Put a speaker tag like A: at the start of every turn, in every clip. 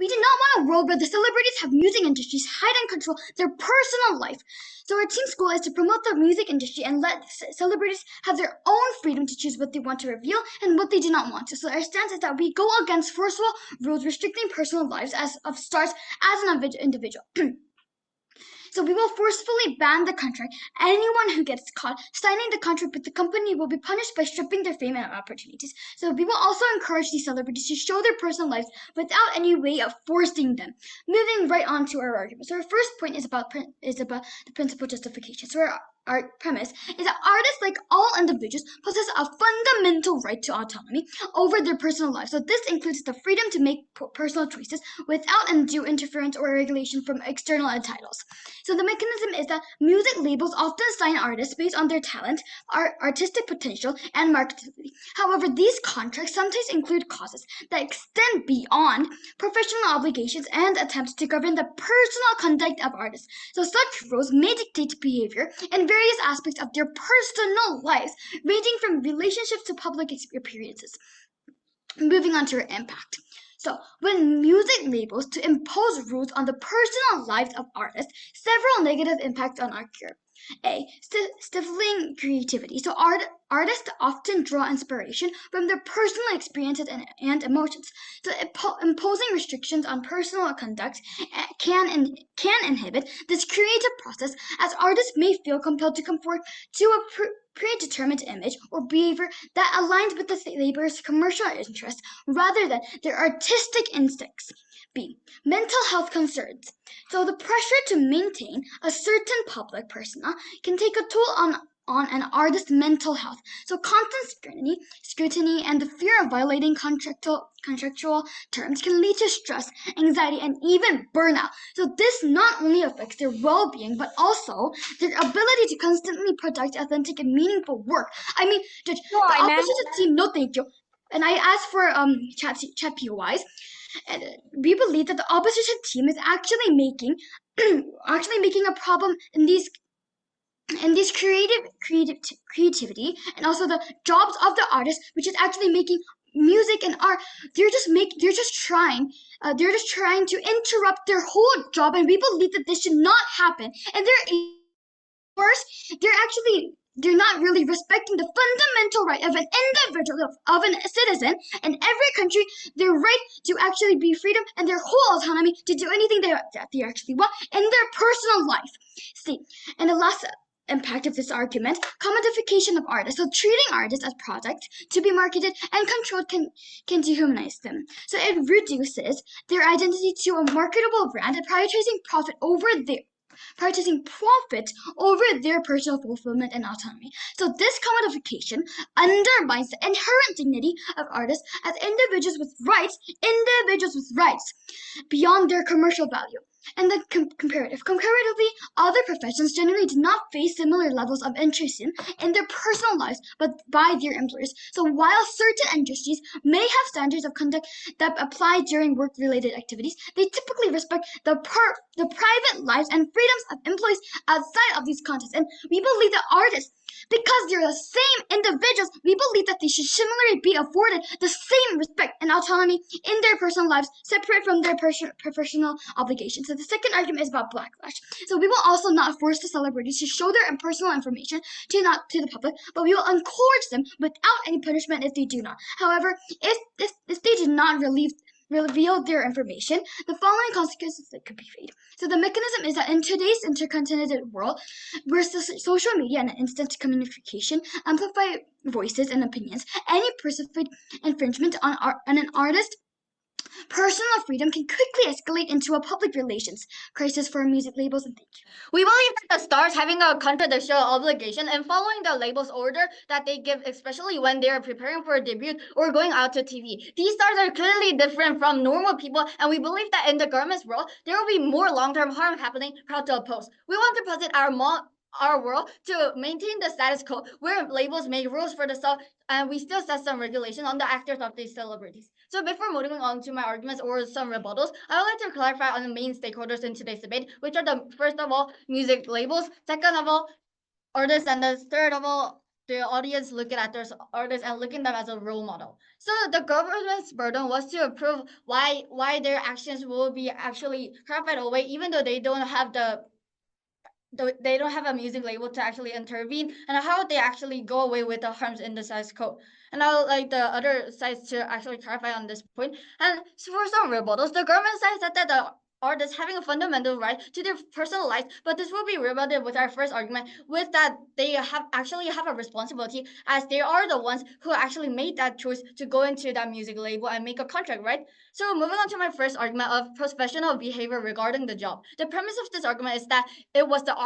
A: We do not want a world where the celebrities have music industries hide and control their personal life. So our team's goal is to promote the music industry and let celebrities have their own freedom to choose what they want to reveal and what they do not want to. So our stance is that we go against forceful rules restricting personal lives as of stars as an individual. So we will forcefully ban the contract. Anyone who gets caught signing the contract with the company will be punished by stripping their fame and opportunities. So we will also encourage these celebrities to show their personal lives without any way of forcing them. Moving right on to our argument. So our first point is about the principal justification. So our premise is that artists, like all individuals, possess a fundamental right to autonomy over their personal lives. So this includes the freedom to make personal choices without undue interference or regulation from external titles. So the mechanism is that music labels often sign artists based on their talent, artistic potential, and marketability. However, these contracts sometimes include clauses that extend beyond professional obligations and attempts to govern the personal conduct of artists. So such rules may dictate behavior in various aspects of their personal lives, ranging from relationships to public appearances. Moving on to her impact. So, when music labels to impose rules on the personal lives of artists, several negative impacts on our career. A. Stifling creativity. So, artists often draw inspiration from their personal experiences and emotions. So, imposing restrictions on personal conduct can inhibit this creative process, as artists may feel compelled to conform to a predetermined image or behavior that aligns with the laborer's commercial interests rather than their artistic instincts. B. Mental health concerns. So the pressure to maintain a certain public persona can take a toll on an artist's mental health. So constant scrutiny, and the fear of violating contractual terms can lead to stress, anxiety, and even burnout. So this not only affects their well-being, but also their ability to constantly produce authentic and meaningful work. I mean, Judge, the opposition team, no thank you. And I asked for chat POIs. And we believe that the opposition team is actually making a problem in these creativity and also the jobs of the artists, which is actually making music and art. They're just trying to interrupt their whole job, and we believe that this should not happen. And they're not really respecting the fundamental right of an individual, of a citizen in every country, their right to actually be freedom and their whole autonomy to do anything that they actually want in their personal life. See, and the last impact of this argument, commodification of artists. So treating artists as products to be marketed and controlled can dehumanize them. So it reduces their identity to a marketable brand and prioritizing profit over their personal fulfillment and autonomy. So this commodification undermines the inherent dignity of artists as individuals with rights beyond their commercial value. And the comparatively, other professions generally do not face similar levels of intrusion in their personal lives, but by their employers. So while certain industries may have standards of conduct that apply during work-related activities, they typically respect the private lives and freedoms of employees outside of these contexts. And we believe that artists, because they're the same individuals, we believe that they should similarly be afforded the same respect and autonomy in their personal lives, separate from their professional obligations. So the second argument is about backlash. So we will also not force the celebrities to show their personal information to the public, but we will encourage them without any punishment if they do not. However, if they do not reveal their information, the following consequences that could be faced. So the mechanism is that in today's interconnected world, where social media and instant communication amplify voices and opinions, any perceived infringement on an artist's personal freedom can quickly escalate into a public relations crisis for music labels. And thank you.
B: We believe that the stars having a contradictory obligation and following the label's order that they give, especially when they are preparing for a debut or going out to TV. These stars are clearly different from normal people, and we believe that in the garments world, there will be more long-term harm happening. Proud to oppose. We want to posit our world to maintain the status quo where labels make rules for the song, and we still set some regulation on the actors of these celebrities. So before moving on to my arguments or some rebuttals, I would like to clarify on the main stakeholders in today's debate, which are the first of all music labels, second of all artists, and the third of all the audience looking at those artists and looking them as a role model. So the government's burden was to prove why their actions will be actually clarified away, even though they don't have a music label to actually intervene, and how they actually go away with the harms in the size code. And I would like the other sides to actually clarify on this point. And so for some rebuttals, the government side said that the artists having a fundamental right to their personal life, but this will be rebutted with our first argument, with that they have a responsibility, as they are the ones who actually made that choice to go into that music label and make a contract, right? So moving on to my first argument of professional behavior regarding the job. The premise of this argument is that it was the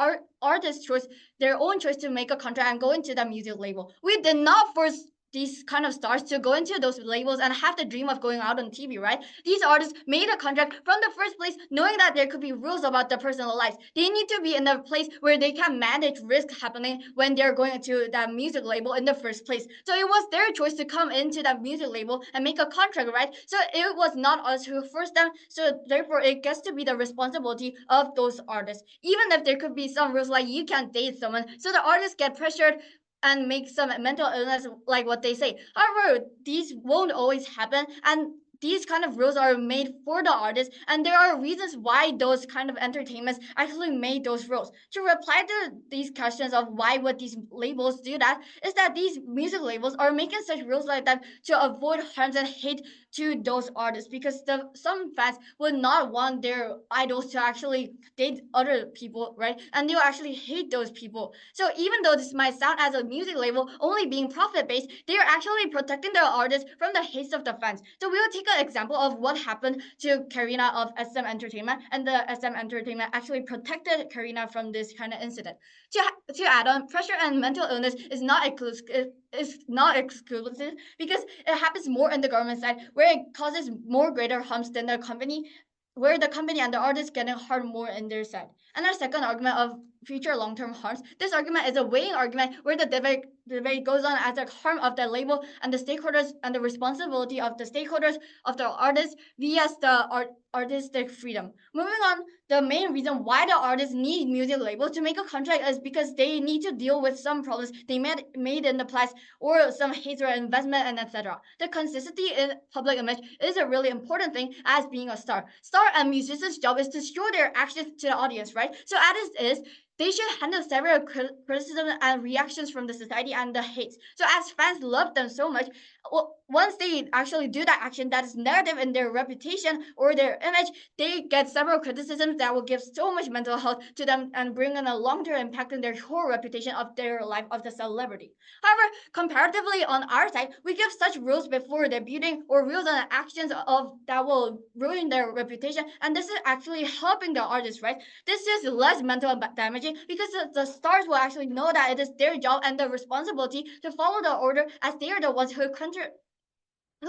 B: artist's choice, their own choice to make a contract and go into that music label. We did not force these kind of stars to go into those labels and have the dream of going out on TV, right? These artists made a contract from the first place, knowing that there could be rules about their personal lives. They need to be in a place where they can manage risk happening when they're going into that music label in the first place. So it was their choice to come into that music label and make a contract, right? So it was not us who forced them. So therefore, it gets to be the responsibility of those artists. Even if there could be some rules like you can't date someone, so the artists get pressured and make some mental illness, like what they say. However, these won't always happen, and these kind of rules are made for the artists, and there are reasons why those kind of entertainments actually made those rules. To reply to these questions of why would these labels do that, is that these music labels are making such rules like that to avoid harms and hate to those artists, because some fans would not want their idols to actually date other people, right? And they'll actually hate those people. So even though this might sound as a music label only being profit based, they are actually protecting their artists from the hate of the fans. So we will take an example of what happened to Karina of SM Entertainment, and the SM Entertainment actually protected Karina from this kind of incident. To add on, pressure and mental illness is not exclusive, because it happens more in the government side, where it causes more greater harms than the company, where the company and the artist getting harmed more in their side. And our second argument of future long-term harms, this argument is a weighing argument where the debate goes on as a harm of the label and the stakeholders, and the responsibility of the stakeholders of the artist via the artistic freedom. Moving on, the main reason why the artists need music label to make a contract is because they need to deal with some problems they made in the past, or some hate or investment, and etc. The consistency in public image is a really important thing as being a star. Star and musicians' job is to show their actions to the audience, right? So as it is, they should handle several criticism and reactions from the society and the hate. So as fans love them so much, once they actually do that action that is negative in their reputation or their image, they get several criticisms that will give so much mental health to them and bring in a long-term impact in their whole reputation of their life of the celebrity. However, comparatively on our side, we give such rules before debuting, or rules and actions of that will ruin their reputation, and this is actually helping the artist, right? This is less mental damaging, because the stars will actually know that it is their job and the responsibility to follow the order, as they are the ones who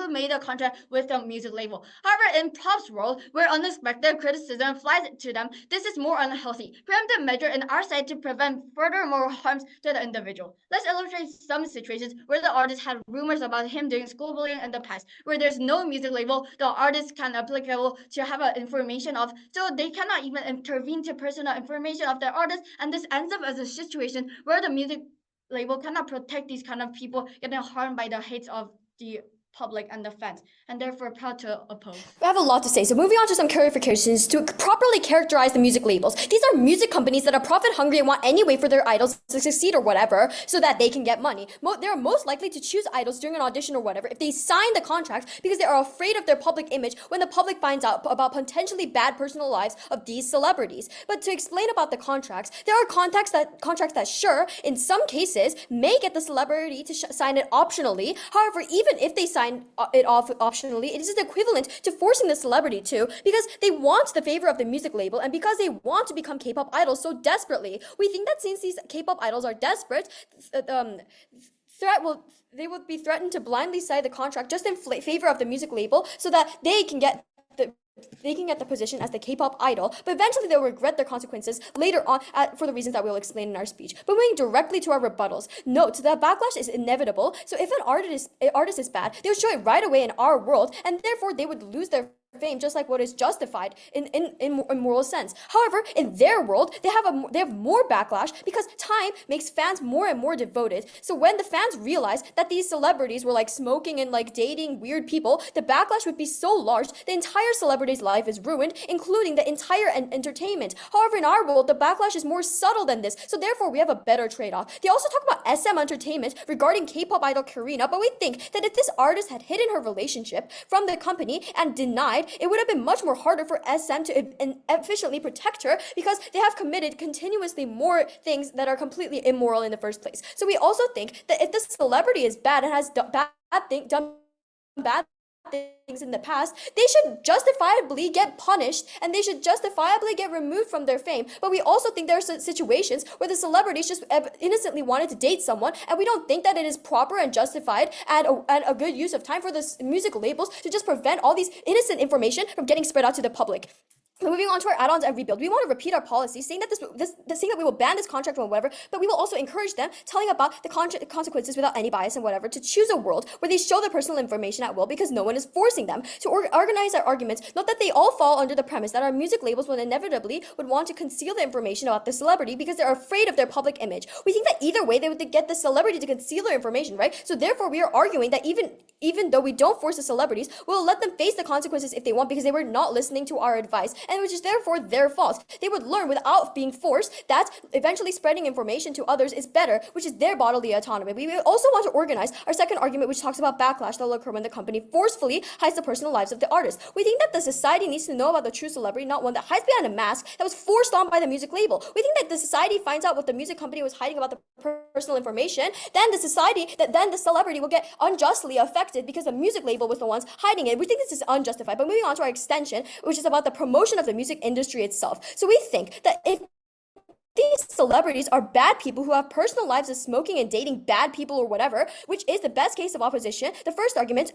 B: made a contract with the music label. However, in props world, where unexpected criticism flies to them, this is more unhealthy. Preemptive measure in our side to prevent further more harms to the individual. Let's illustrate some situations where the artist had rumors about him doing school bullying in the past, where there's no music label the artist can applicable to have information of, so they cannot even intervene to personal information of the artist, and this ends up as a situation where the music label cannot protect these kind of people getting harmed by the hates of the public and the fans, and therefore proud to oppose.
C: We have a lot to say, so moving on to some clarifications to properly characterize the music labels. These are music companies that are profit hungry and want any way for their idols to succeed or whatever, so that they can get money. They're most likely to choose idols during an audition or whatever if they sign the contracts because they are afraid of their public image when the public finds out about potentially bad personal lives of these celebrities. But to explain about the contracts, there are contracts that sure, in some cases, may get the celebrity to sign it optionally. However, even if they sign it off optionally, it is the equivalent to forcing the celebrity to, because they want the favor of the music label and because they want to become K-pop idols so desperately. We think that since these K-pop idols are desperate, they will be threatened to blindly sign the contract just in favor of the music label, so that they can get the position as the K-pop idol, but eventually they'll regret their consequences later on for the reasons that we'll explain in our speech. But moving directly to our rebuttals, note that backlash is inevitable, so if an artist is bad, they'll show it right away in our world, and therefore they would lose their fame just like what is justified in moral sense. However, in their world, they have more backlash because time makes fans more and more devoted. So when the fans realize that these celebrities were like smoking and like dating weird people, the backlash would be so large the entire celebrity's life is ruined, including the entire entertainment. However, in our world, the backlash is more subtle than this, so therefore we have a better trade-off. They also talk about SM Entertainment regarding K-pop idol Karina, but we think that if this artist had hidden her relationship from the company and denied, it would have been much more harder for SM to efficiently protect her because they have committed continuously more things that are completely immoral in the first place. So we also think that if the celebrity is bad and has done bad things in the past, they should justifiably get punished and they should justifiably get removed from their fame. But we also think there are situations where the celebrities just innocently wanted to date someone, and we don't think that it is proper and justified and a good use of time for the music labels to just prevent all these innocent information from getting spread out to the public. Moving on to our add-ons and rebuild, we want to repeat our policy, saying that saying that we will ban this contract or whatever, but we will also encourage them, telling about the consequences without any bias and whatever, to choose a world where they show their personal information at will because no one is forcing them to organize our arguments. Note that they all fall under the premise that our music labels will inevitably would want to conceal the information about the celebrity because they're afraid of their public image. We think that either way they would get the celebrity to conceal their information, right? So therefore we are arguing that even though we don't force the celebrities, we'll let them face the consequences if they want because they were not listening to our advice, and which is therefore their fault. They would learn without being forced that eventually spreading information to others is better, which is their bodily autonomy. We also want to organize our second argument, which talks about backlash that will occur when the company forcefully hides the personal lives of the artist. We think that the society needs to know about the true celebrity, not one that hides behind a mask that was forced on by the music label. We think that the society finds out what the music company was hiding about the personal information, then the celebrity will get unjustly affected because the music label was the ones hiding it. We think this is unjustified. But moving on to our extension, which is about the promotion of the music industry itself. So we think that if these celebrities are bad people who have personal lives of smoking and dating bad people or whatever, which is the best case of opposition, the first argument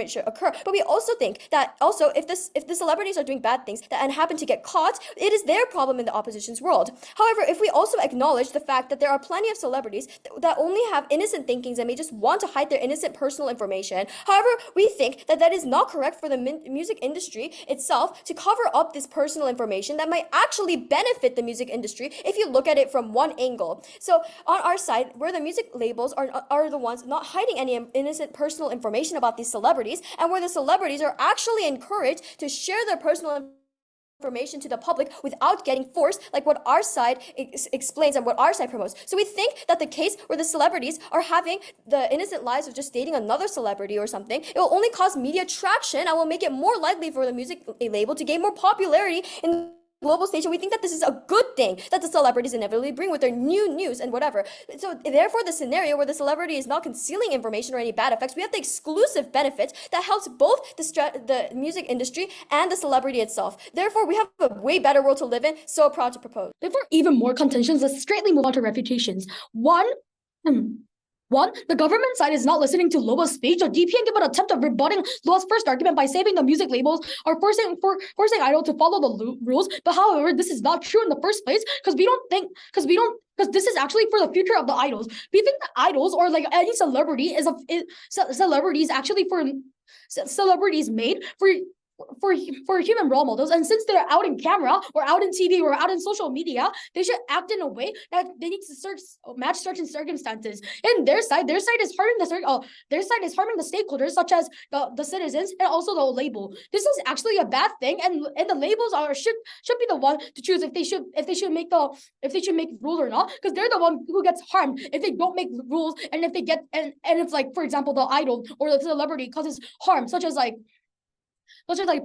C: should occur. But we also think that also if the celebrities are doing bad things and happen to get caught, it is their problem in the opposition's world. However, if we also acknowledge the fact that there are plenty of celebrities that only have innocent thinkings and may just want to hide their innocent personal information, however, we think that that is not correct for the music industry itself to cover up this personal information that might actually benefit the music industry if you look at it from one angle. So on our side, where the music labels are the ones not hiding any innocent personal information about these celebrities, and where the celebrities are actually encouraged to share their personal information to the public without getting forced, like what our side explains and what our side promotes. So we think that the case where the celebrities are having the innocent lives of just dating another celebrity or something, it will only cause media traction and will make it more likely for the music label to gain more popularity in global stage. We think that this is a good thing that the celebrities inevitably bring with their new news and whatever. So therefore, the scenario where the celebrity is not concealing information or any bad effects, we have the exclusive benefit that helps both the music industry and the celebrity itself. Therefore, we have a way better world to live in. So proud to propose.
D: Before even more contentions, let's straightly move on to refutations. One, the government side is not listening to Loa's speech. The DPN give an attempt of rebutting Loa's first argument by saying the music labels are forcing Idol to follow the rules. But however, this is not true in the first place because this is actually for the future of the idols. We think that idols or like any celebrity is actually for celebrities made for human role models, and since they're out in camera or out in TV or out in social media, they should act in a way that they need to match certain circumstances. And their side is harming the stakeholders such as the citizens and also the label. This is actually a bad thing, and the labels should be the one to choose if they should make rules or not, because they're the one who gets harmed if they don't make rules, and if they get and if, like, for example, the idol or the celebrity causes harm such as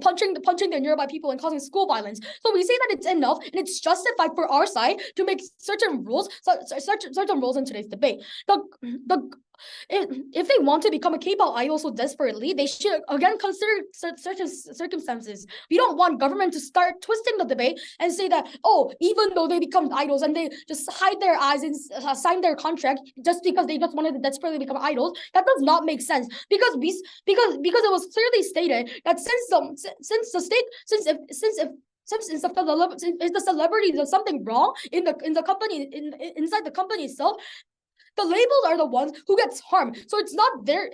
D: punching the nearby people and causing school violence. So we say that it's enough and it's justified for our side to make certain rules in today's debate. If they want to become a K-pop idol so desperately, they should again consider certain circumstances. We don't want government to start twisting the debate and say that, oh, even though they become idols and they just hide their eyes and sign their contract just because they just wanted to desperately become idols, that does not make sense. Because it was clearly stated that since the celebrity does something wrong in the company inside the company itself, the labels are the ones who gets harmed. So it's not their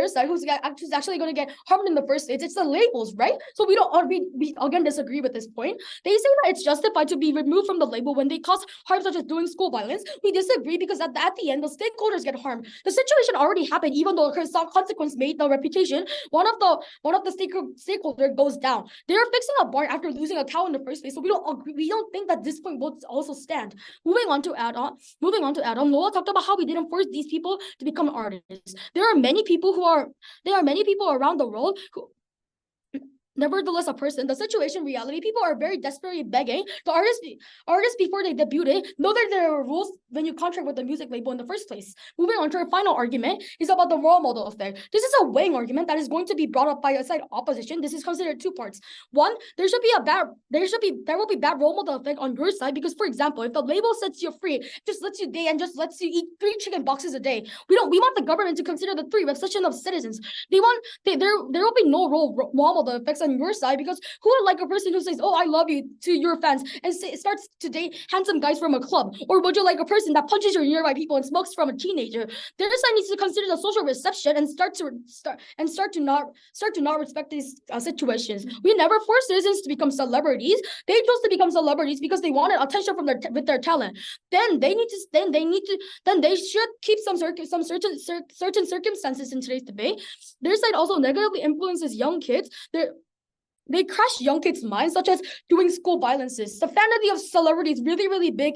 D: side who's actually going to get harmed in the first place. It's the labels, right? So we don't we again disagree with this point. They say that it's justified to be removed from the label when they cause harm such as doing school violence. We disagree because at the end the stakeholders get harmed. The situation already happened, even though the consequence made the reputation. One of the stakeholder goes down. They're fixing a barn after losing a cow in the first place. So we don't agree. We don't think that this point will also stand. Moving on to add on, Noah talked about how we didn't force these people to become artists. There are many people around the world who, nevertheless, the situation reality, people are very desperately begging the artists before they debut know that there are rules when you contract with the music label in the first place. Moving on to our final argument is about the role model effect. This is a weighing argument that is going to be brought up by a side opposition. This is considered two parts. One, there will be bad role model effect on your side because, for example, if the label sets you free, just lets you date and just lets you eat 3 chicken boxes a day, we want the government to consider the 3 reception of citizens. There will be no role model effects on your side because who would like a person who says, "Oh, I love you" to your fans and starts to date handsome guys from a club? Or would you like a person that punches your nearby people and smokes from a teenager? Their side needs to consider the social reception and start to not respect these situations. We never force citizens to become celebrities. They chose to become celebrities because they wanted attention from their talent. Then they should keep some certain circumstances in today's debate. Their side also negatively influences young kids. They crush young kids' minds, such as doing school violences. The fantasy of celebrity is really, really big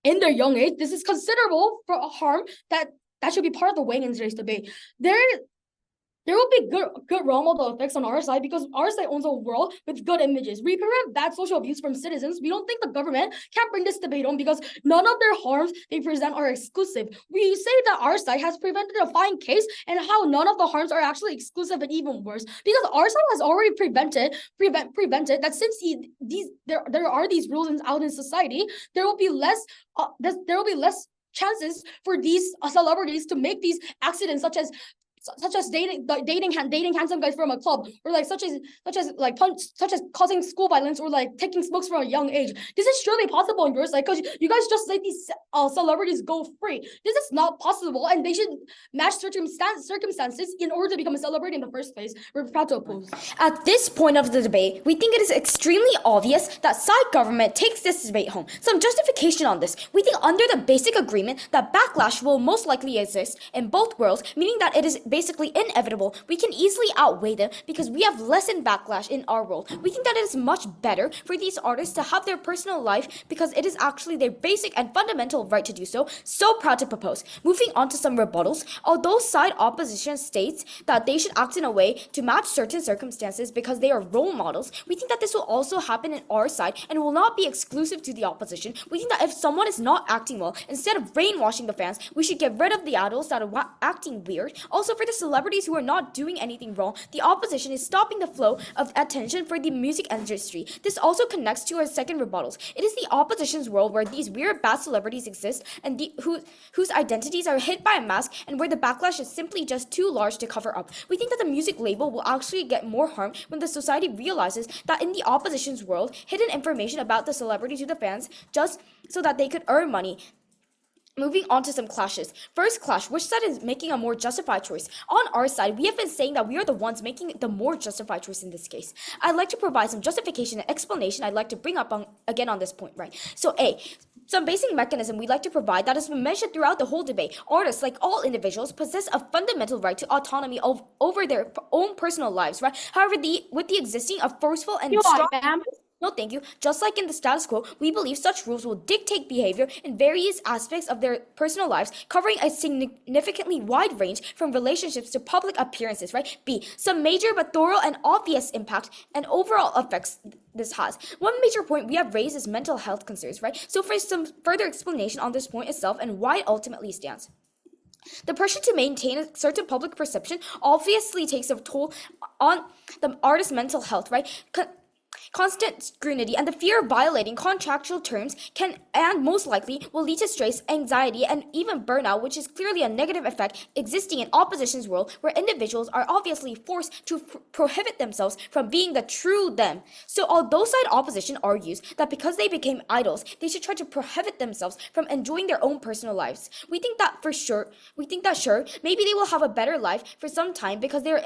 D: in their young age. This is considerable for a harm that should be part of the weighing in today's debate. There will be good role model effects on our side because our side owns a world with good images. We prevent bad social abuse from citizens. We don't think the government can bring this debate on because none of their harms they present are exclusive. We say that our side has prevented a fine case and how none of the harms are actually exclusive and even worse because our side has already prevented that since there are these rules out in society, there will be less chances for these celebrities to make these accidents such as dating handsome guys from a club, or like such as causing school violence or like taking smokes from a young age. This is surely possible in your side because you guys just let these celebrities go free. This is not possible, and they should match circumstances in order to become a celebrity in the first place. We're proud to oppose.
C: At this point of the debate, we think it is extremely obvious that side government takes this debate home. Some justification on this. We think under the basic agreement that backlash will most likely exist in both worlds, meaning that it is basically inevitable, we can easily outweigh them because we have lessened backlash in our world. We think that it is much better for these artists to have their personal life because it is actually their basic and fundamental right to do so. So proud to propose. Moving on to some rebuttals. Although side opposition states that they should act in a way to match certain circumstances because they are role models, we think that this will also happen in our side and will not be exclusive to the opposition. We think that if someone is not acting well, instead of brainwashing the fans, we should get rid of the adults that are acting weird. Also, for the celebrities who are not doing anything wrong, the opposition is stopping the flow of attention for the music industry. This also connects to our second rebuttals. It is the opposition's world where these weird bad celebrities exist and whose identities are hid by a mask and where the backlash is simply just too large to cover up. We think that the music label will actually get more harm when the society realizes that in the opposition's world, hidden information about the celebrity to the fans just so that they could earn money. Moving on to some clashes. First clash, which side is making a more justified choice? On our side, we have been saying that we are the ones making the more justified choice in this case. I'd like to provide some justification and explanation I'd like to bring up again on this point, right? So A, some basic mechanism we'd like to provide that has been mentioned throughout the whole debate. Artists, like all individuals, possess a fundamental right to autonomy over their own personal lives, right? However, with the existing of forceful and strong... No, thank you. Just like in the status quo, we believe such rules will dictate behavior in various aspects of their personal lives, covering a significantly wide range from relationships to public appearances, right? B, some major but thorough and obvious impact and overall effects this has. One major point we have raised is mental health concerns, right? So for some further explanation on this point itself and why it ultimately stands. The pressure to maintain a certain public perception obviously takes a toll on the artist's mental health, right? Constant scrutiny and the fear of violating contractual terms can and most likely will lead to stress, anxiety, and even burnout, which is clearly a negative effect existing in opposition's world where individuals are obviously forced to prohibit themselves from being the true them. So although side opposition argues that because they became idols, they should try to prohibit themselves from enjoying their own personal lives. We think that sure, maybe they will have a better life for some time because they're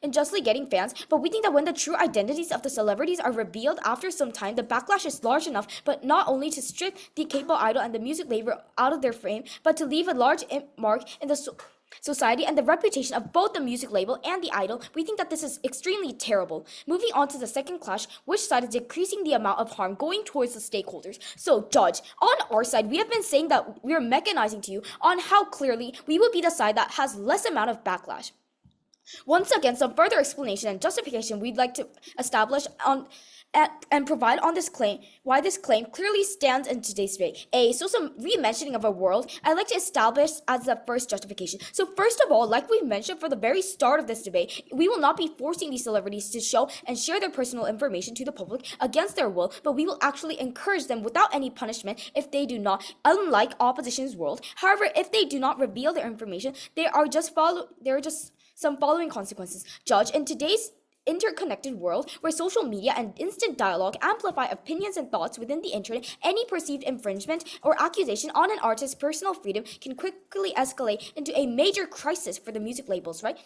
C: unjustly getting fans, but we think that when the true identities of the celebrities are revealed after some time, the backlash is large enough, but not only to strip the capable idol and the music label out of their frame, but to leave a large mark in the society and the reputation of both the music label and the idol. We think that this is extremely terrible. Moving on to the second clash, which side is decreasing the amount of harm going towards the stakeholders. So, Judge, on our side, we have been saying that we are mechanizing to you on how clearly we will be the side that has less amount of backlash. Once again, some further explanation and justification we'd like to establish on and provide on this claim, why this claim clearly stands in today's debate. So some re-mentioning of a world I'd like to establish as the first justification. So first of all, like we mentioned for the very start of this debate, we will not be forcing these celebrities to show and share their personal information to the public against their will, but we will actually encourage them without any punishment if they do not, unlike opposition's world. However, if they do not reveal their information, there are just some following consequences. Judge, in today's interconnected world where social media and instant dialogue amplify opinions and thoughts within the internet, any perceived infringement or accusation on an artist's personal freedom can quickly escalate into a major crisis for the music labels, right?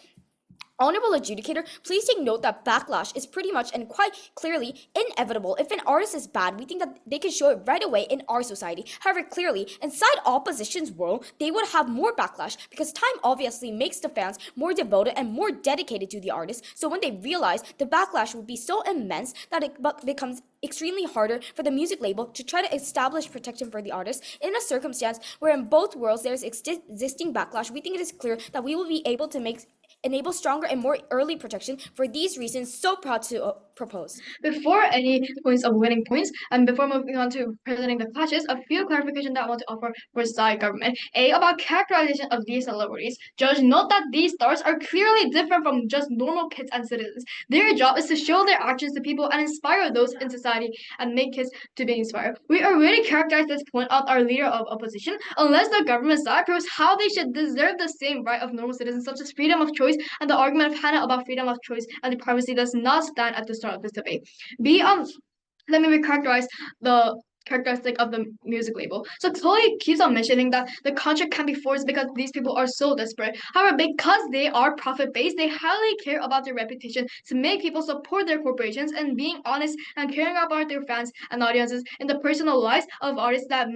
C: Honorable adjudicator, please take note that backlash is pretty much and quite clearly inevitable. If an artist is bad, we think that they can show it right away in our society. However, clearly, inside opposition's world, they would have more backlash because time obviously makes the fans more devoted and more dedicated to the artist. So when they realize the backlash will be so immense that it becomes extremely harder for the music label to try to establish protection for the artist. In a circumstance where in both worlds there is existing backlash, we think it is clear that we will be able to enable stronger and more early protection. For these reasons, so proud to propose.
B: Before any points of winning points, and before moving on to presenting the clashes, a few clarifications that I want to offer for side government. About characterization of these celebrities. Judge, note that these stars are clearly different from just normal kids and citizens. Their job is to show their actions to people and inspire those in society and make kids to be inspired. We already characterized this point of our leader of opposition. Unless the government side proves how they should deserve the same right of normal citizens, such as freedom of choice, and the argument of Hannah about freedom of choice and the privacy does not stand at the start of this debate. Let me recharacterize the characteristic of the music label. So Chloe keeps on mentioning that the contract can be forced because these people are so desperate. However, because they are profit-based, they highly care about their reputation to make people support their corporations and being honest and caring about their fans and audiences in the personal lives of artists that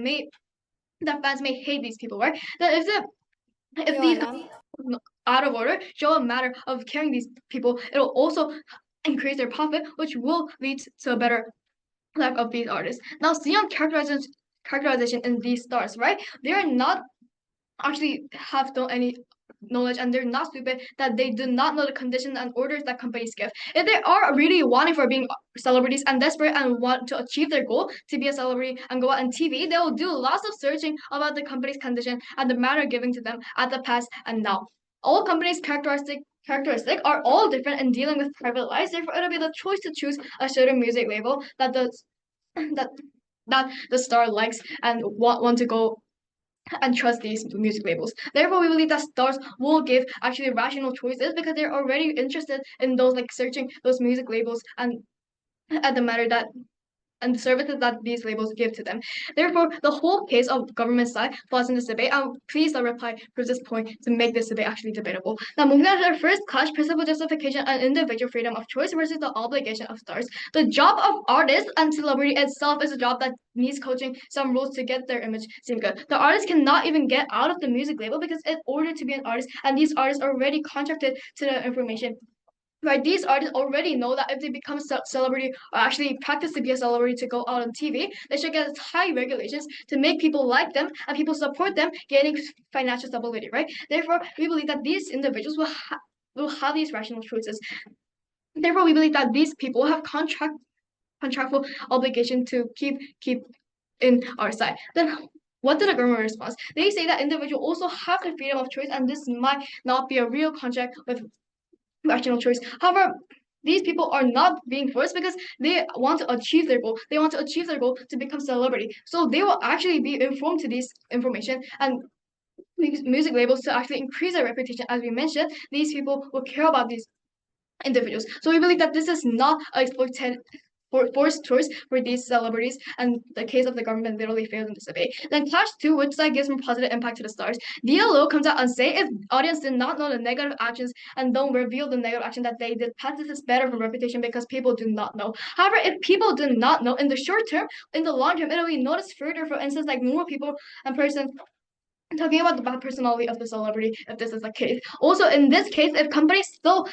B: fans may hate these people, right? That if these out of order show a matter of caring these people, it'll also increase their profit, which will lead to a better life of these artists. Now, Sion characterization in these stars, right? They are not actually have no any knowledge and they're not stupid that they do not know the conditions and orders that companies give. If they are really wanting for being celebrities and desperate and want to achieve their goal to be a celebrity and go out on TV, they will do lots of searching about the company's condition and the manner given to them at the past and now. All companies' characteristic are all different in dealing with private lives. Therefore, it'll be the choice to choose a certain music label that the star likes and want to go and trust these music labels. Therefore, we believe that stars will give actually rational choices because they're already interested in those like searching those music labels and at the matter that and the services that these labels give to them. Therefore, the whole case of government side falls in this debate. And please reply for this point to make this debate actually debatable. Now, moving on to our first clash, principal justification and individual freedom of choice versus the obligation of stars. The job of artist and celebrity itself is a job that needs coaching, some rules to get their image seem good. The artist cannot even get out of the music label because in order to be an artist, and these artists are already contracted to the information. Right, these artists already know that if they become a celebrity or actually practice to be a celebrity to go out on TV, they should get high regulations to make people like them and people support them, gaining financial stability. Right. Therefore, we believe that these individuals will have these rational choices. Therefore, we believe that these people have contractual obligation to keep in our side. Then what did the government respond? They say that individuals also have the freedom of choice, and this might not be a real contract with rational choice. However, these people are not being forced because they want to achieve their goal. They want to achieve their goal to become celebrity. So they will actually be informed to this information and music labels to actually increase their reputation. As we mentioned, these people will care about these individuals. So we believe that this is not an exploited forced choice for these celebrities, and the case of the government literally failed in this debate. Then Clash 2, which side gives more positive impact to the stars? DLO comes out and say if audience did not know the negative actions and don't reveal the negative action that they did, past this is better for reputation because people do not know. However, if people do not know in the short term, in the long term, it will be noticed further. For instance, like more people and person talking about the bad personality of the celebrity if this is the case. Also, in this case, if companies still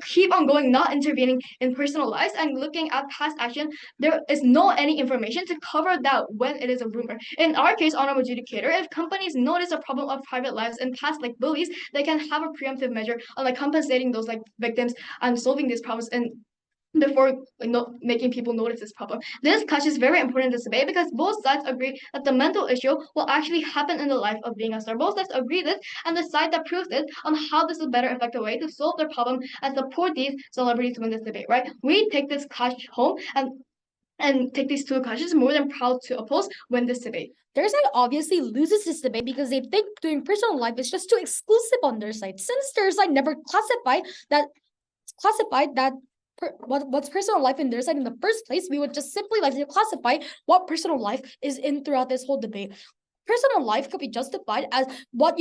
B: keep on going, not intervening in personal lives and looking at past action, there is no any information to cover that when it is a rumor. In our case, honorable adjudicator, if companies notice a problem of private lives in past like bullies, they can have a preemptive measure on like compensating those like victims and solving these problems and before making people notice this problem. This clash is very important in this debate because both sides agree that the mental issue will actually happen in the life of being a star. Both sides agree this, and the side that proves it on how this is a better effective way to solve their problem and support these celebrities to win this debate, right? We take this clash home and take these two clashes more than proud to oppose win this debate.
D: Their side obviously loses this debate because they think doing personal life is just too exclusive on their side. Since their side never classified that what's personal life in their side in the first place, we would just simply like to classify what personal life is in throughout this whole debate. Personal life could be justified as what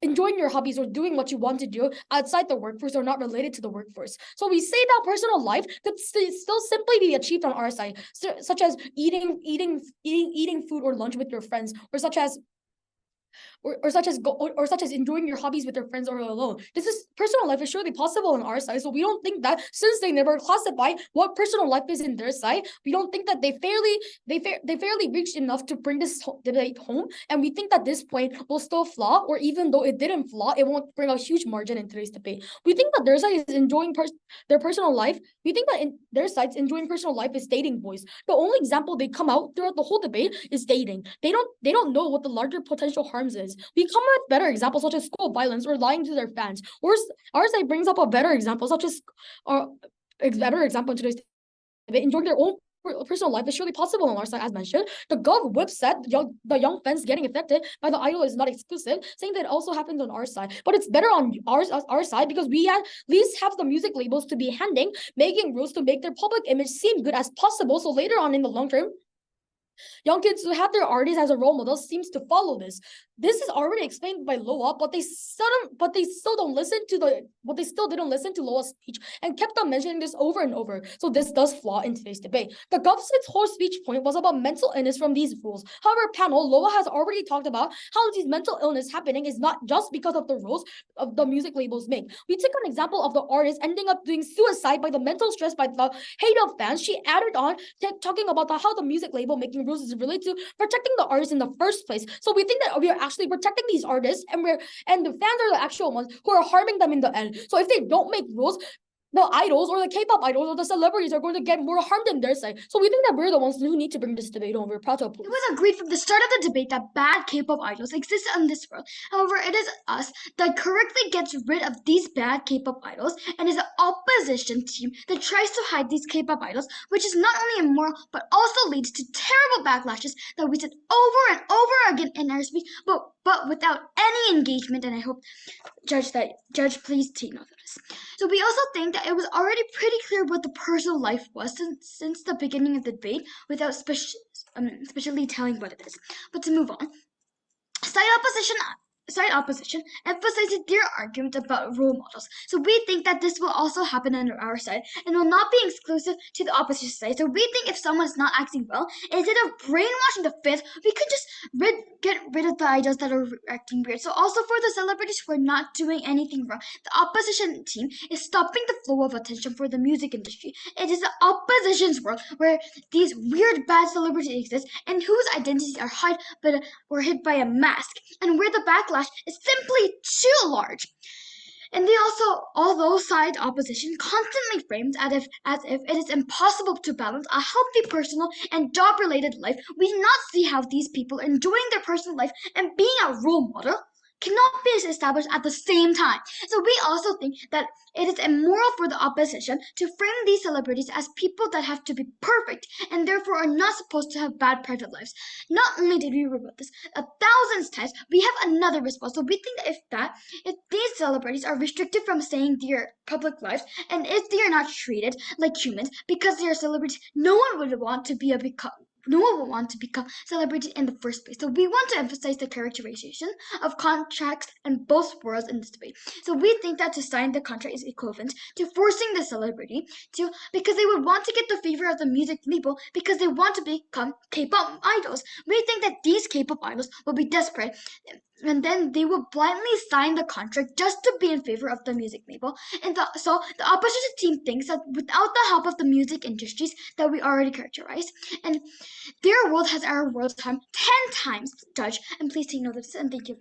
D: enjoying your hobbies or doing what you want to do outside the workforce or not related to the workforce. So we say that personal life could still simply be achieved on our side, such as eating food or lunch with your friends, or such as enjoying your hobbies with your friends or alone. This is personal life is surely possible on our side. So we don't think that since they never classify what personal life is in their side, we don't think that they fairly reached enough to bring this debate home. And we think that this point will still flaw, or even though it didn't flaw, it won't bring a huge margin in today's debate. We think that their side is enjoying their personal life. We think that in their sides enjoying personal life is dating boys. The only example they come out throughout the whole debate is dating. They don't know what the larger potential harms is. We come with better examples such as school violence or lying to their fans. Or our side brings up a better example such as better example in today's debate. Enjoying their own personal life is surely possible on our side, as mentioned. The Gov whip said the young fans getting affected by the idol is not exclusive, saying that it also happens on our side. But it's better on our side because we at least have the music labels to be making rules to make their public image seem good as possible. So later on in the long term, young kids who have their artists as a role model seems to follow this. This is already explained by Loa, but they still didn't listen to Loa's speech and kept on mentioning this over and over. So this does flaw in today's debate. The government's whole speech point was about mental illness from these rules. However, panel, Loa has already talked about how these mental illness happening is not just because of the rules of the music labels make. We take an example of the artist ending up doing suicide by the mental stress by the hate of fans. She added on talking about how the music label making rules is related to protecting the artist in the first place. So we think that we are actually protecting these artists, and the fans are the actual ones who are harming them in the end. So if they don't make rules, the idols or the K-pop idols or the celebrities are going to get more harmed in their side. So we think that we're the ones who need to bring this debate on. We're proud to oppose.
A: It was agreed from the start of the debate that bad K-pop idols exist in this world. However, it is us that correctly gets rid of these bad K-pop idols and is the opposition team that tries to hide these K-pop idols, which is not only immoral but also leads to terrible backlashes that we said over and over again in our speech, but without any engagement. And I hope Judge, please take note of this. So we also think that it was already pretty clear what the personal life was since the beginning of the debate, without especially telling what it is. But to move on, side opposition emphasizes their argument about role models. So we think that this will also happen on our side and will not be exclusive to the opposition side. So we think if someone's not acting well, instead of brainwashing the fans, we could just get rid of the idols that are acting weird. So also for the celebrities who are not doing anything wrong, the opposition team is stopping the flow of attention for the music industry. It is the opposition's world where these weird bad celebrities exist and whose identities are hid by a mask, and where the backlash is simply too large. And they also, although side opposition constantly frames as if it is impossible to balance a healthy personal and job-related life, we do not see how these people enjoying their personal life and being a role model cannot be established at the same time. So we also think that it is immoral for the opposition to frame these celebrities as people that have to be perfect and therefore are not supposed to have bad private lives. Not only did we rebut this 1,000 times, we have another response. So we think that if these celebrities are restricted from saying their public lives, and if they are not treated like humans because they are celebrities, no one would want to become celebrities in the first place. So we want to emphasize the characterization of contracts and both worlds in this way. So we think that to sign the contract is equivalent to forcing the celebrity to, because they would want to get the favor of the music label because they want to become K-pop idols. We think that these K-pop idols will be desperate and then they will blindly sign the contract just to be in favor of the music label. And so the opposition team thinks that without the help of the music industries that we already characterized, and their world has our world time 10 times judged. And please take note of this, and thank you.